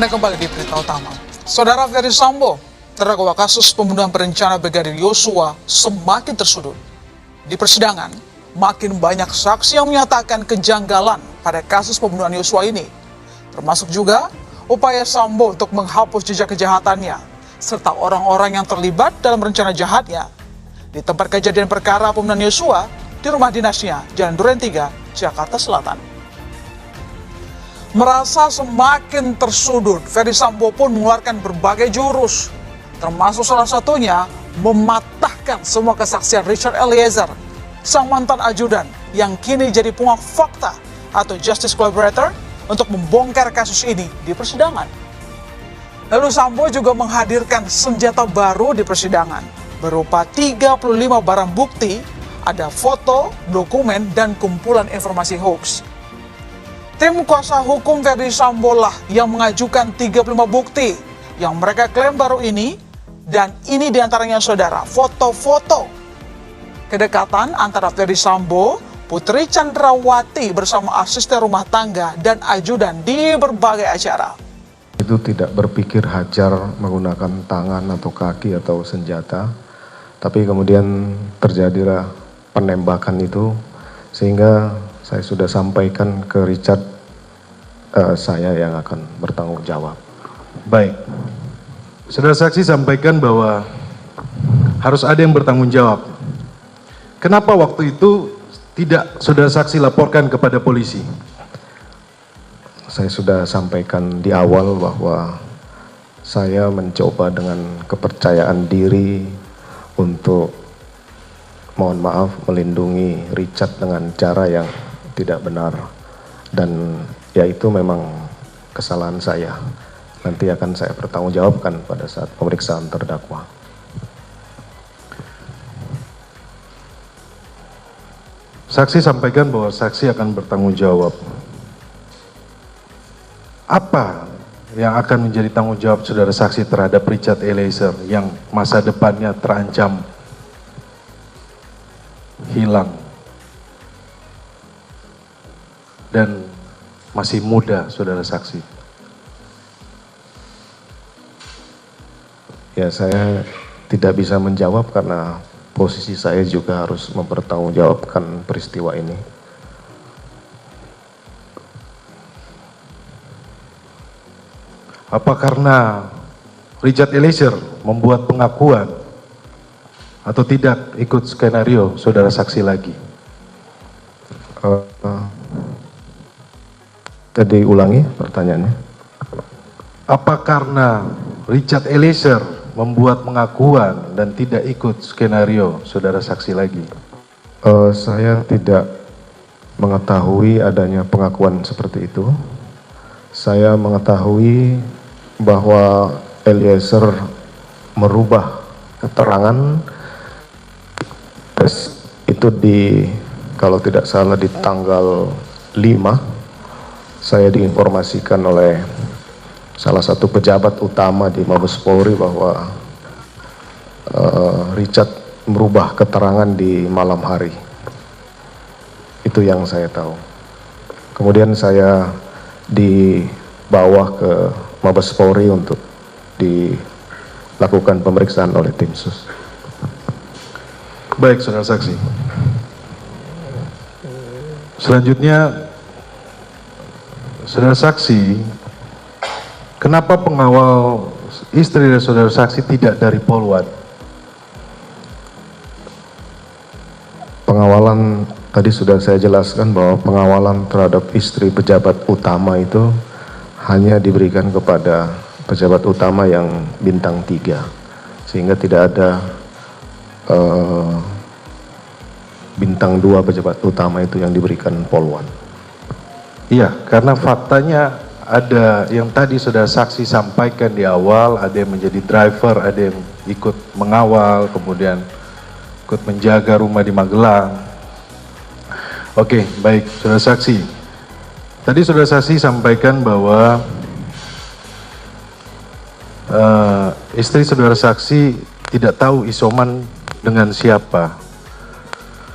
Anda kembali di Berita Utama. Saudara Ferdy Sambo, terdakwa kasus pembunuhan berencana Brigadir Yosua semakin tersudut. Di persidangan, makin banyak saksi yang menyatakan kejanggalan pada kasus pembunuhan Yosua ini. Termasuk juga upaya Sambo untuk menghapus jejak kejahatannya, serta orang-orang yang terlibat dalam rencana jahatnya. Di tempat kejadian perkara pembunuhan Yosua, di rumah dinasnya, Jalan Duren 3, Jakarta Selatan. Merasa semakin tersudut, Ferdy Sambo pun mengeluarkan berbagai jurus, termasuk salah satunya mematahkan semua kesaksian Richard Eliezer, sang mantan ajudan yang kini jadi penguak fakta atau justice collaborator untuk membongkar kasus ini di persidangan. Lalu Sambo juga menghadirkan senjata baru di persidangan, berupa 35 barang bukti, ada foto, dokumen, dan kumpulan informasi hoax. Tim kuasa hukum Ferdy Sambo lah yang mengajukan 35 bukti yang mereka klaim baru ini, dan ini diantaranya saudara, foto-foto kedekatan antara Ferdy Sambo, Putri Chandrawati bersama asisten rumah tangga dan ajudan di berbagai acara. Itu tidak berpikir hajar menggunakan tangan atau kaki atau senjata, tapi kemudian terjadilah penembakan itu, sehingga saya sudah sampaikan ke Richard, saya yang akan bertanggung jawab. Baik, saudara saksi sampaikan bahwa harus ada yang bertanggung jawab. Kenapa waktu itu tidak saudara saksi laporkan kepada polisi? Saya sudah sampaikan di awal bahwa saya mencoba dengan kepercayaan diri untuk, mohon maaf, melindungi Richard dengan cara yang tidak benar, dan ya itu memang kesalahan saya. Nanti akan saya pertanggungjawabkan pada saat pemeriksaan terdakwa. Saksi sampaikan bahwa saksi akan bertanggung jawab. Apa yang akan menjadi tanggung jawab saudara saksi terhadap Richard Eliezer yang masa depannya terancam hilang dan masih muda, saudara saksi? Ya, saya tidak bisa menjawab karena posisi saya juga harus mempertanggungjawabkan peristiwa ini. Apa karena Richard Eliezer membuat pengakuan atau tidak ikut skenario saudara saksi lagi? Jadi ulangi pertanyaannya. Apa karena Richard Eliezer membuat pengakuan dan tidak ikut skenario saudara saksi lagi? Saya tidak mengetahui adanya pengakuan seperti itu. Saya mengetahui bahwa Eliezer merubah keterangan, itu kalau tidak salah di tanggal 5, saya diinformasikan oleh salah satu pejabat utama di Mabes Polri bahwa Richard merubah keterangan di malam hari. Itu yang saya tahu. Kemudian saya dibawa ke Mabes Polri untuk dilakukan pemeriksaan oleh tim sus. Baik, saudara saksi. Selanjutnya, saudara saksi, kenapa pengawal istri dari saudara saksi tidak dari Polwan? Pengawalan tadi sudah saya jelaskan bahwa pengawalan terhadap istri pejabat utama itu hanya diberikan kepada pejabat utama yang bintang 3, sehingga tidak ada bintang 2 pejabat utama itu yang diberikan Polwan. Iya, karena faktanya ada yang tadi saudara saksi sampaikan di awal, ada yang menjadi driver, ada yang ikut mengawal, kemudian ikut menjaga rumah di Magelang. Oke, baik, saudara saksi. Tadi saudara saksi sampaikan bahwa istri saudara saksi tidak tahu isoman dengan siapa.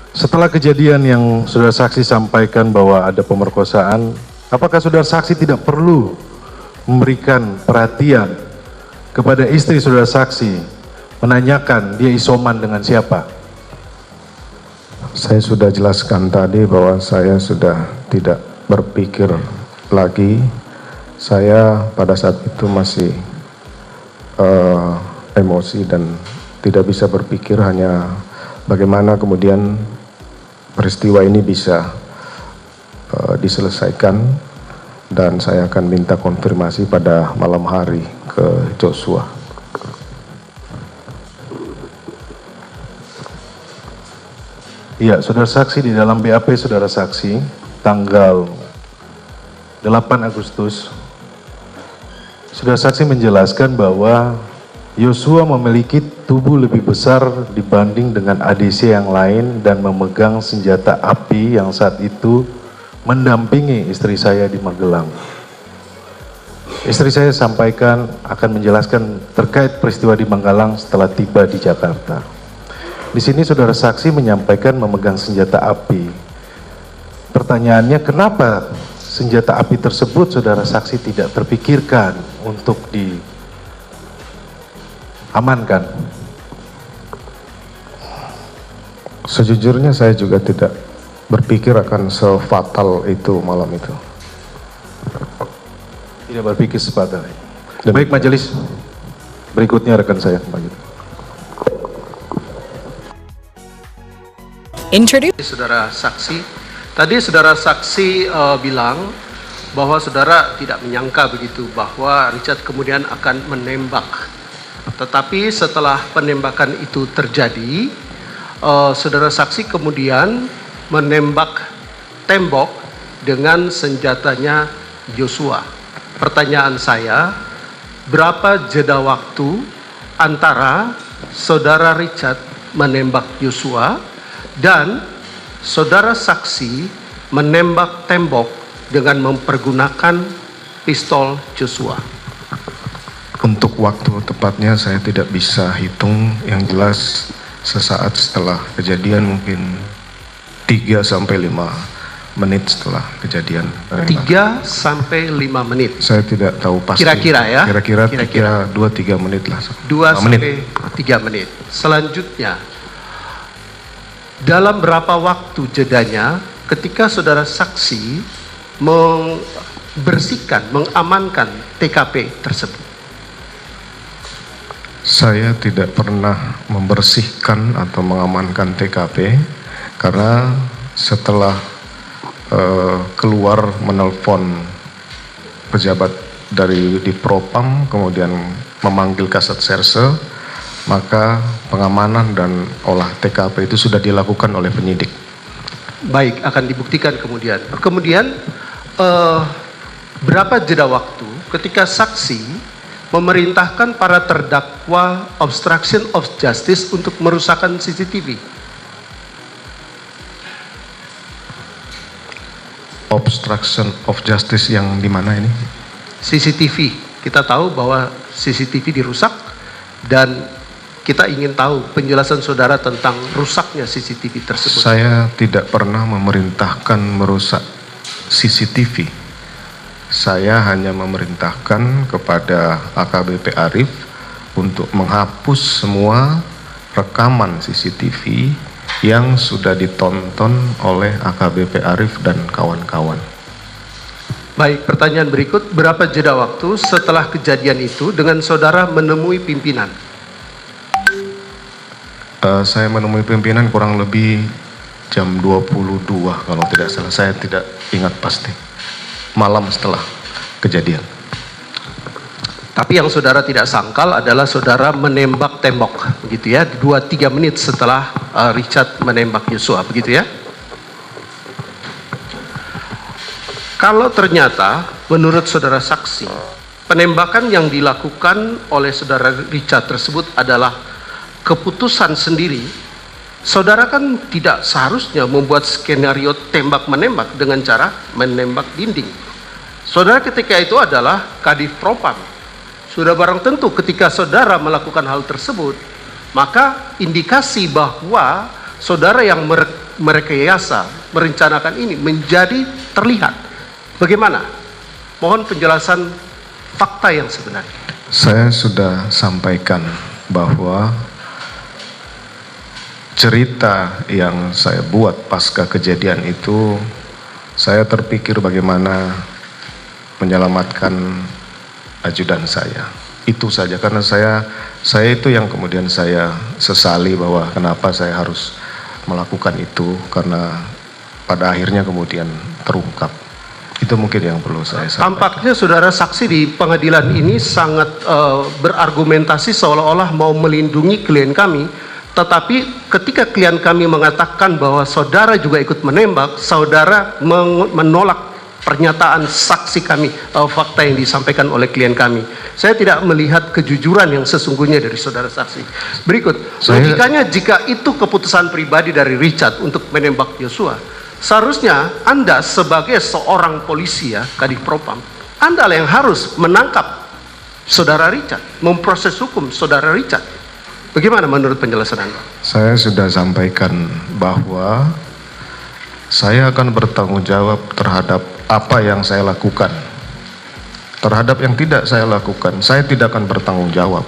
Setelah kejadian yang saudara saksi sampaikan bahwa ada pemerkosaan, apakah saudara saksi tidak perlu memberikan perhatian kepada istri saudara saksi, menanyakan dia isoman dengan siapa? Saya sudah jelaskan tadi bahwa saya sudah tidak berpikir lagi. Saya pada saat itu masih emosi dan tidak bisa berpikir, hanya bagaimana kemudian peristiwa ini bisa diselesaikan, dan saya akan minta konfirmasi pada malam hari ke Joshua. Iya, saudara saksi, di dalam BAP saudara saksi tanggal 8 Agustus saudara saksi menjelaskan bahwa Yosua memiliki tubuh lebih besar dibanding dengan ADC yang lain dan memegang senjata api yang saat itu mendampingi istri saya di Magelang. Istri saya sampaikan akan menjelaskan terkait peristiwa di Magelang setelah tiba di Jakarta. Di sini saudara saksi menyampaikan memegang senjata api. Pertanyaannya, kenapa senjata api tersebut saudara saksi tidak terpikirkan untuk diamankan? Sejujurnya saya juga tidak berpikir akan sefatal itu malam itu. Tidak berpikir sefatal. Baik majelis, berikutnya rekan saya kembali. Saudara saksi, tadi saudara saksi bilang bahwa saudara tidak menyangka begitu bahwa Richard kemudian akan menembak. Tetapi setelah penembakan itu terjadi, saudara saksi kemudian menembak tembok dengan senjatanya Joshua. Pertanyaan saya, berapa jeda waktu antara saudara Richard menembak Joshua dan saudara saksi menembak tembok dengan mempergunakan pistol Joshua? Untuk waktu tepatnya saya tidak bisa hitung, yang jelas sesaat setelah kejadian, mungkin 3 sampai 5 menit setelah kejadian. 3 sampai 5 menit. Saya tidak tahu pasti. Kira-kira ya? Kira-kira 2-3 menit lah. 2 sampai 3 menit. Selanjutnya, dalam berapa waktu jedanya ketika saudara saksi membersihkan, mengamankan TKP tersebut? Saya tidak pernah membersihkan atau mengamankan TKP, karena setelah keluar menelpon pejabat dari di Propam, kemudian memanggil Kasat Serse, maka pengamanan dan olah TKP itu sudah dilakukan oleh penyidik. Baik, akan dibuktikan kemudian. Kemudian berapa jeda waktu ketika saksi memerintahkan para terdakwa obstruction of justice untuk merusakkan CCTV? Obstruction of justice yang di mana ini? CCTV. Kita tahu bahwa CCTV dirusak dan kita ingin tahu penjelasan saudara tentang rusaknya CCTV tersebut. Saya tidak pernah memerintahkan merusak CCTV. Saya hanya memerintahkan kepada AKBP Arif untuk menghapus semua rekaman CCTV yang sudah ditonton oleh AKBP Arif dan kawan-kawan. Baik, pertanyaan berikut, berapa jeda waktu setelah kejadian itu dengan saudara menemui pimpinan? Saya menemui pimpinan kurang lebih jam 22 kalau tidak salah, saya tidak ingat pasti. Malam setelah kejadian. Tapi yang saudara tidak sangkal adalah saudara menembak tembok, begitu ya, 2-3 menit setelah Richard menembak Joshua, begitu ya? Kalau ternyata menurut saudara saksi, penembakan yang dilakukan oleh saudara Richard tersebut adalah keputusan sendiri, saudara kan tidak seharusnya membuat skenario tembak-menembak dengan cara menembak dinding. Saudara ketika itu adalah Kadif Propam. Sudah barang tentu ketika saudara melakukan hal tersebut, maka indikasi bahwa saudara yang merekayasa, merencanakan ini menjadi terlihat. Bagaimana? Mohon penjelasan fakta yang sebenarnya. Saya sudah sampaikan bahwa cerita yang saya buat pasca kejadian itu, saya terpikir bagaimana menyelamatkan ajudan saya. Itu saja, karena saya itu yang kemudian saya sesali bahwa kenapa saya harus melakukan itu, karena pada akhirnya kemudian terungkap. Itu mungkin yang perlu saya sampaikan. Tampaknya saudara saksi di pengadilan ini sangat berargumentasi seolah-olah mau melindungi klien kami, tetapi ketika klien kami mengatakan bahwa saudara juga ikut menembak, saudara menolak pernyataan saksi kami, fakta yang disampaikan oleh klien kami. Saya tidak melihat kejujuran yang sesungguhnya dari saudara saksi. Berikut, logikanya jika itu keputusan pribadi dari Richard untuk menembak Yosua, seharusnya Anda sebagai seorang polisi ya, Kadif Propam, Anda yang harus menangkap saudara Richard, memproses hukum saudara Richard. Bagaimana menurut penjelasan Anda? Saya sudah sampaikan bahwa saya akan bertanggung jawab terhadap apa yang saya lakukan. Terhadap yang tidak saya lakukan, saya tidak akan bertanggung jawab.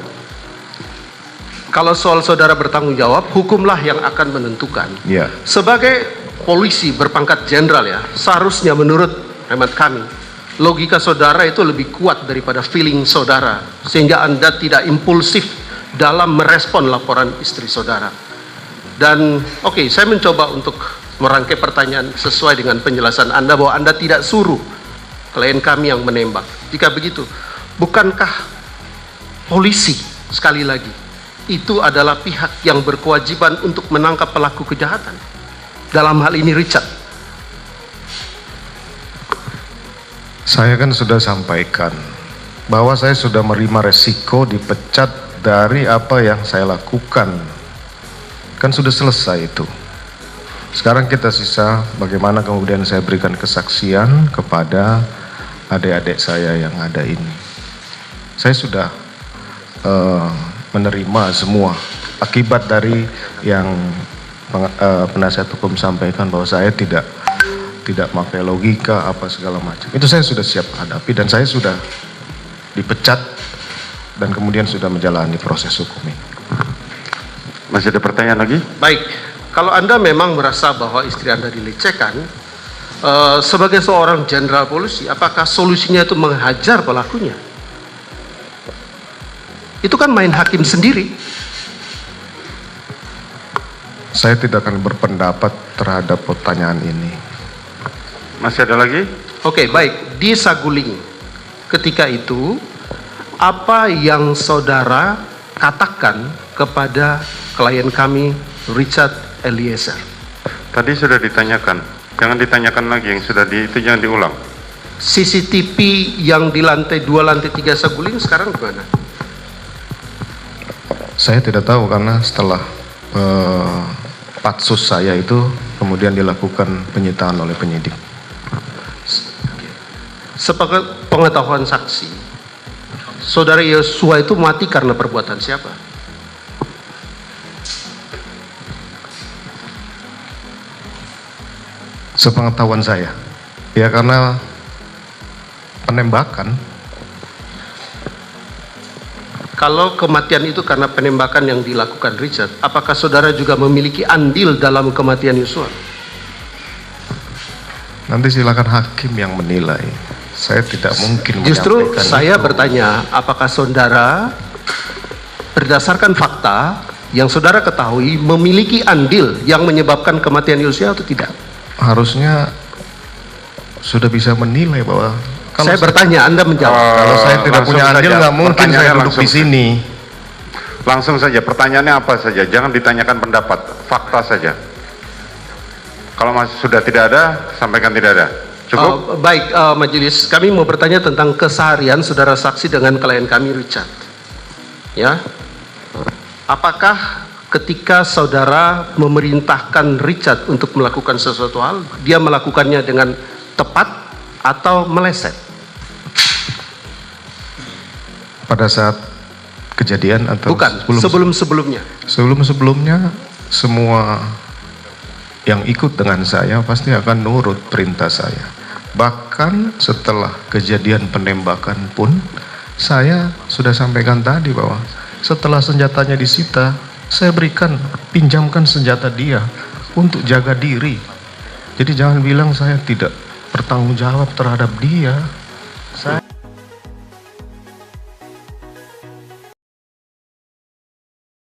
Kalau soal saudara bertanggung jawab, hukumlah yang akan menentukan. Ya. Sebagai polisi berpangkat jenderal ya, seharusnya menurut hemat kami, logika saudara itu lebih kuat daripada feeling saudara, sehingga Anda tidak impulsif dalam merespon laporan istri saudara. Dan oke, saya mencoba untuk merangkai pertanyaan sesuai dengan penjelasan Anda bahwa Anda tidak suruh klien kami yang menembak. Jika begitu, bukankah polisi sekali lagi itu adalah pihak yang berkewajiban untuk menangkap pelaku kejahatan? Dalam hal ini Richard. Saya kan sudah sampaikan bahwa saya sudah menerima resiko dipecat dari apa yang saya lakukan. Kan sudah selesai itu. Sekarang kita sisa bagaimana kemudian saya berikan kesaksian kepada adik-adik saya yang ada ini. Saya sudah menerima semua akibat dari yang penasihat hukum sampaikan bahwa saya tidak pakai logika apa segala macam. Itu saya sudah siap hadapi dan saya sudah dipecat dan kemudian sudah menjalani proses hukum ini. Masih ada pertanyaan lagi? Baik. Kalau Anda memang merasa bahwa istri Anda dilecehkan, sebagai seorang jenderal polisi, apakah solusinya itu menghajar pelakunya? Itu kan main hakim sendiri. Saya tidak akan berpendapat terhadap pertanyaan ini. Masih ada lagi? Oke, baik. Di Saguling, ketika itu, apa yang saudara katakan kepada klien kami, Richard Eliezer? Tadi sudah ditanyakan. Jangan ditanyakan lagi, yang sudah itu jangan diulang. CCTV yang di lantai 2, lantai 3 Saguling sekarang gimana? Saya tidak tahu karena setelah patsus saya itu kemudian dilakukan penyitaan oleh penyidik. Sebagai pengetahuan saksi, saudara Yosua itu mati karena perbuatan siapa? Sepengetahuan saya, ya karena penembakan. Kalau kematian itu karena penembakan yang dilakukan Richard, apakah saudara juga memiliki andil dalam kematian Yosua? Nanti silakan hakim yang menilai. Saya tidak mungkin Justru menyampaikan saya itu. bertanya, apakah saudara berdasarkan fakta yang saudara ketahui memiliki andil yang menyebabkan kematian Yosua atau tidak? Harusnya sudah bisa menilai bahwa kalau saya bertanya, Anda menjawab. kalau saya tidak Langsung punya andil saja. nggak mungkin saya Pertanyaannya duduk langsung di sini. Langsung saja, pertanyaannya apa saja? Jangan ditanyakan pendapat, fakta saja. Kalau masih sudah tidak ada, sampaikan tidak ada. Cukup? Baik, majelis, kami mau bertanya tentang keseharian saudara saksi dengan klien kami Richard. Ya, apakah ketika saudara memerintahkan Richard untuk melakukan sesuatu hal, dia melakukannya dengan tepat atau meleset? Pada saat kejadian atau Bukan, sebelum-sebelumnya. Sebelum-sebelumnya semua yang ikut dengan saya pasti akan nurut perintah saya. Bahkan setelah kejadian penembakan pun Saya sudah sampaikan tadi bahwa setelah senjatanya disita, saya pinjamkan senjata dia untuk jaga diri. Jadi jangan bilang saya tidak bertanggung jawab terhadap dia. Saya